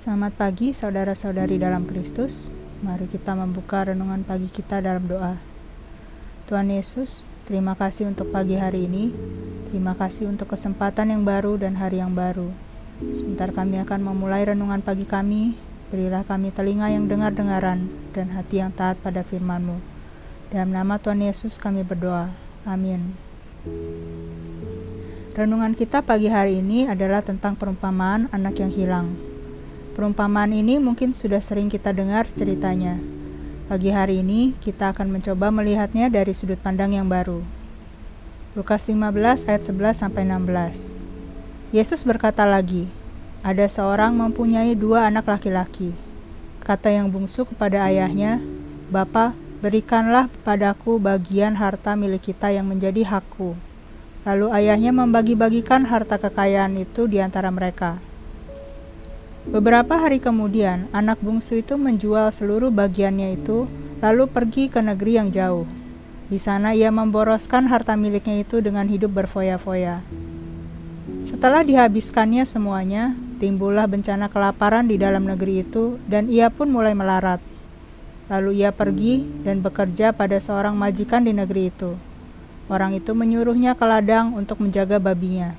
Selamat pagi saudara-saudari dalam Kristus. Mari kita membuka renungan pagi kita dalam doa. Tuhan Yesus, terima kasih untuk pagi hari ini. Terima kasih untuk kesempatan yang baru dan hari yang baru. Sebentar kami akan memulai renungan pagi kami. Berilah kami telinga yang dengar-dengaran dan hati yang taat pada firman-Mu. Dalam nama Tuhan Yesus kami berdoa. Amin. Renungan kita pagi hari ini adalah tentang perumpamaan anak yang hilang. Perumpamaan ini mungkin sudah sering kita dengar ceritanya. Pagi hari ini kita akan mencoba melihatnya dari sudut pandang yang baru. Lukas 15 ayat 11-16. Yesus berkata lagi, ada seorang mempunyai 2 anak laki-laki. Kata yang bungsu kepada ayahnya, "Bapa, berikanlah padaku bagian harta milik kita yang menjadi hakku." Lalu ayahnya membagi-bagikan harta kekayaan itu di antara mereka. Beberapa hari kemudian, anak bungsu itu menjual seluruh bagiannya itu, lalu pergi ke negeri yang jauh. Di sana ia memboroskan harta miliknya itu dengan hidup berfoya-foya. Setelah dihabiskannya semuanya, timbullah bencana kelaparan di dalam negeri itu, dan ia pun mulai melarat. Lalu ia pergi dan bekerja pada seorang majikan di negeri itu. Orang itu menyuruhnya ke ladang untuk menjaga babinya.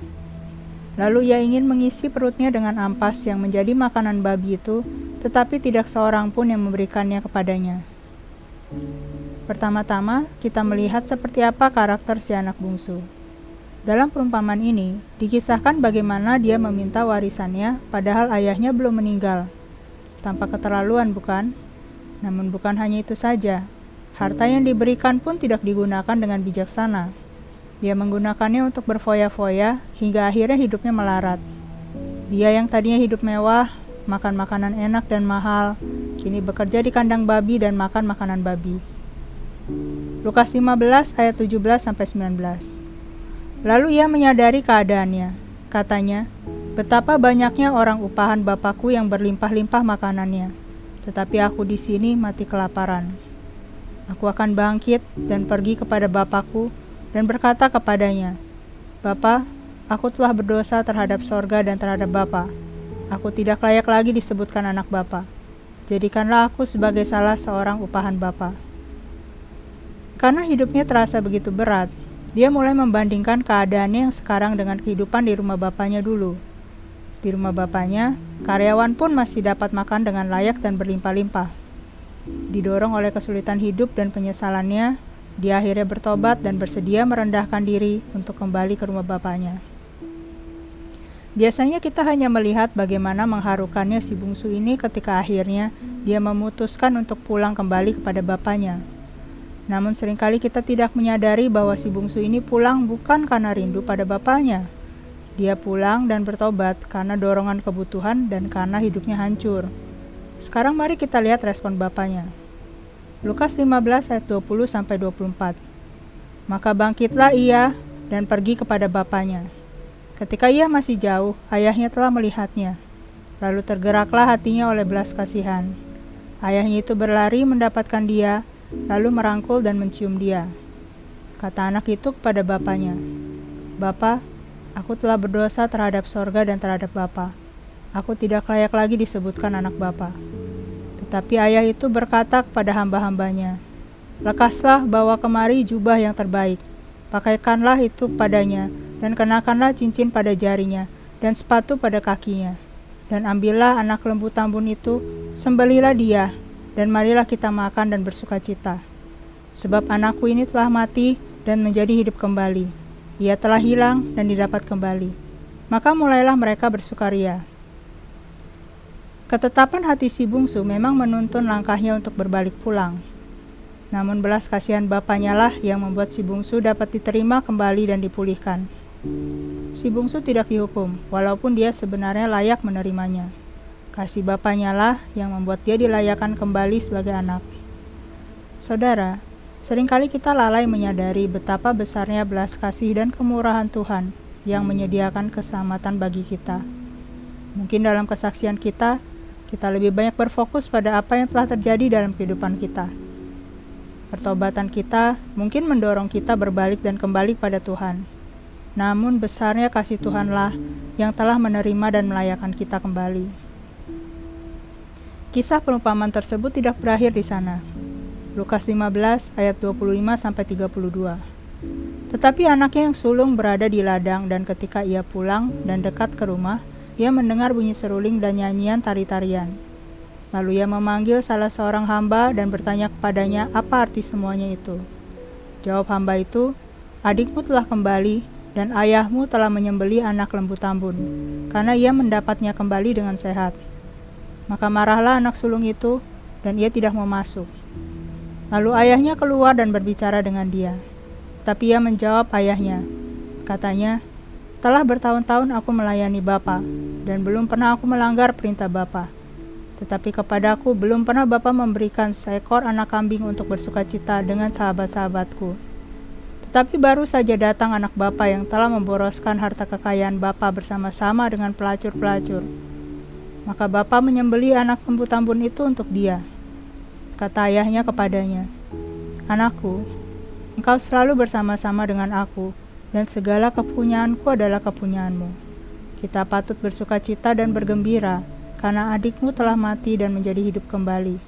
Lalu ia ingin mengisi perutnya dengan ampas yang menjadi makanan babi itu, tetapi tidak seorang pun yang memberikannya kepadanya. Pertama-tama, kita melihat seperti apa karakter si anak bungsu. Dalam perumpamaan ini, dikisahkan bagaimana dia meminta warisannya padahal ayahnya belum meninggal. Tampak keterlaluan, bukan? Namun bukan hanya itu saja. Harta yang diberikan pun tidak digunakan dengan bijaksana. Dia menggunakannya untuk berfoya-foya hingga akhirnya hidupnya melarat. Dia yang tadinya hidup mewah, makan makanan enak dan mahal, kini bekerja di kandang babi dan makan makanan babi. Lukas 15 ayat 17-19. Lalu ia menyadari keadaannya. Katanya, "Betapa banyaknya orang upahan Bapakku yang berlimpah-limpah makanannya, tetapi aku di sini mati kelaparan. Aku akan bangkit dan pergi kepada Bapakku dan berkata kepadanya, Bapa, aku telah berdosa terhadap sorga dan terhadap Bapa. Aku tidak layak lagi disebutkan anak Bapa. Jadikanlah aku sebagai salah seorang upahan Bapa." Karena hidupnya terasa begitu berat, dia mulai membandingkan keadaannya yang sekarang dengan kehidupan di rumah bapaknya dulu. Di rumah bapaknya, karyawan pun masih dapat makan dengan layak dan berlimpah-limpah. Didorong oleh kesulitan hidup dan penyesalannya, dia akhirnya bertobat dan bersedia merendahkan diri untuk kembali ke rumah bapaknya. Biasanya kita hanya melihat bagaimana mengharukannya si bungsu ini ketika akhirnya dia memutuskan untuk pulang kembali kepada bapaknya. Namun seringkali kita tidak menyadari bahwa si bungsu ini pulang bukan karena rindu pada bapaknya. Dia pulang dan bertobat karena dorongan kebutuhan dan karena hidupnya hancur. Sekarang mari kita lihat respon bapaknya. Lukas 15 ayat 20-24. Maka bangkitlah ia dan pergi kepada bapaknya. Ketika ia masih jauh, ayahnya telah melihatnya. Lalu tergeraklah hatinya oleh belas kasihan. Ayahnya itu berlari mendapatkan dia, lalu merangkul dan mencium dia. Kata anak itu kepada bapaknya, "Bapa, aku telah berdosa terhadap sorga dan terhadap Bapa. Aku tidak layak lagi disebutkan anak Bapa." Tetapi ayah itu berkata kepada hamba-hambanya, "Lekaslah bawa kemari jubah yang terbaik, pakaikanlah itu padanya, dan kenakanlah cincin pada jarinya, dan sepatu pada kakinya. Dan ambillah anak lembu tambun itu, sembelilah dia, dan marilah kita makan dan bersukacita. Sebab anakku ini telah mati dan menjadi hidup kembali. Ia telah hilang dan didapat kembali." Maka mulailah mereka bersukaria. Ketetapan hati si bungsu memang menuntun langkahnya untuk berbalik pulang. Namun belas kasihan bapaknya lah yang membuat si bungsu dapat diterima kembali dan dipulihkan. Si bungsu tidak dihukum, walaupun dia sebenarnya layak menerimanya. Kasih bapaknya lah yang membuat dia dilayakkan kembali sebagai anak. Saudara, seringkali kita lalai menyadari betapa besarnya belas kasih dan kemurahan Tuhan yang menyediakan keselamatan bagi kita. Mungkin dalam kesaksian kita lebih banyak berfokus pada apa yang telah terjadi dalam kehidupan kita. Pertobatan kita mungkin mendorong kita berbalik dan kembali pada Tuhan. Namun besarnya kasih Tuhanlah yang telah menerima dan melayakkan kita kembali. Kisah perumpamaan tersebut tidak berakhir di sana. Lukas 15 ayat 25-32. Tetapi anaknya yang sulung berada di ladang, dan ketika ia pulang dan dekat ke rumah, ia mendengar bunyi seruling dan nyanyian tari-tarian. Lalu ia memanggil salah seorang hamba dan bertanya kepadanya apa arti semuanya itu. Jawab hamba itu, "Adikmu telah kembali, dan ayahmu telah menyembelih anak lembu tambun, karena ia mendapatnya kembali dengan sehat." Maka marahlah anak sulung itu, dan ia tidak mau masuk. Lalu ayahnya keluar dan berbicara dengan dia. Tapi ia menjawab ayahnya. Katanya, "Telah bertahun-tahun aku melayani Bapa, dan belum pernah aku melanggar perintah Bapa. Tetapi kepadaku belum pernah Bapa memberikan seekor anak kambing untuk bersukacita dengan sahabat-sahabatku. Tetapi baru saja datang anak Bapa yang telah memboroskan harta kekayaan Bapa bersama-sama dengan pelacur-pelacur. Maka Bapa menyembelih anak lembu tambun itu untuk dia." Kata ayahnya kepadanya, "Anakku, engkau selalu bersama-sama dengan aku, dan segala kepunyaanku adalah kepunyaanmu. Kita patut bersukacita dan bergembira, karena adikmu telah mati dan menjadi hidup kembali.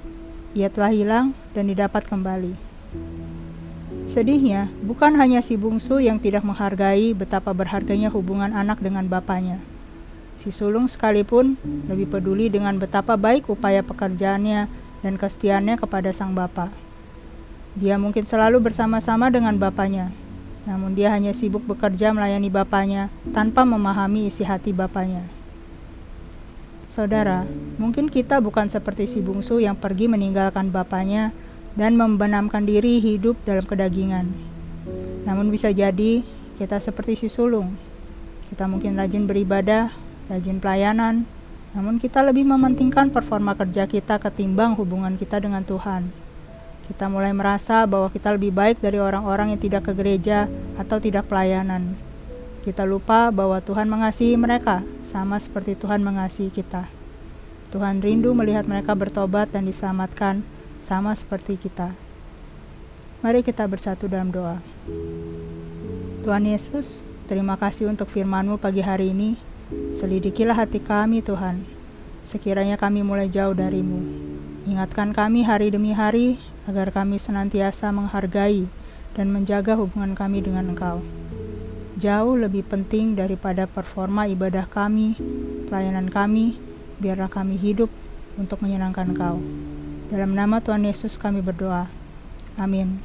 Ia telah hilang dan didapat kembali." Sedihnya, bukan hanya si bungsu yang tidak menghargai betapa berharganya hubungan anak dengan bapaknya. Si sulung sekalipun lebih peduli dengan betapa baik upaya pekerjaannya dan kesetiaannya kepada sang bapa. Dia mungkin selalu bersama-sama dengan bapaknya, namun dia hanya sibuk bekerja melayani bapaknya tanpa memahami isi hati bapaknya. Saudara, mungkin kita bukan seperti si bungsu yang pergi meninggalkan bapaknya dan membenamkan diri hidup dalam kedagingan. Namun bisa jadi kita seperti si sulung. Kita mungkin rajin beribadah, rajin pelayanan, namun kita lebih mementingkan performa kerja kita ketimbang hubungan kita dengan Tuhan. Kita mulai merasa bahwa kita lebih baik dari orang-orang yang tidak ke gereja atau tidak pelayanan. Kita lupa bahwa Tuhan mengasihi mereka sama seperti Tuhan mengasihi kita. Tuhan rindu melihat mereka bertobat dan diselamatkan sama seperti kita. Mari kita bersatu dalam doa. Tuhan Yesus, terima kasih untuk firman-Mu pagi hari ini. Selidikilah hati kami Tuhan, sekiranya kami mulai jauh dari-Mu. Ingatkan kami hari demi hari, agar kami senantiasa menghargai dan menjaga hubungan kami dengan Engkau. Jauh lebih penting daripada performa ibadah kami, pelayanan kami, biarlah kami hidup untuk menyenangkan Engkau. Dalam nama Tuhan Yesus kami berdoa. Amin.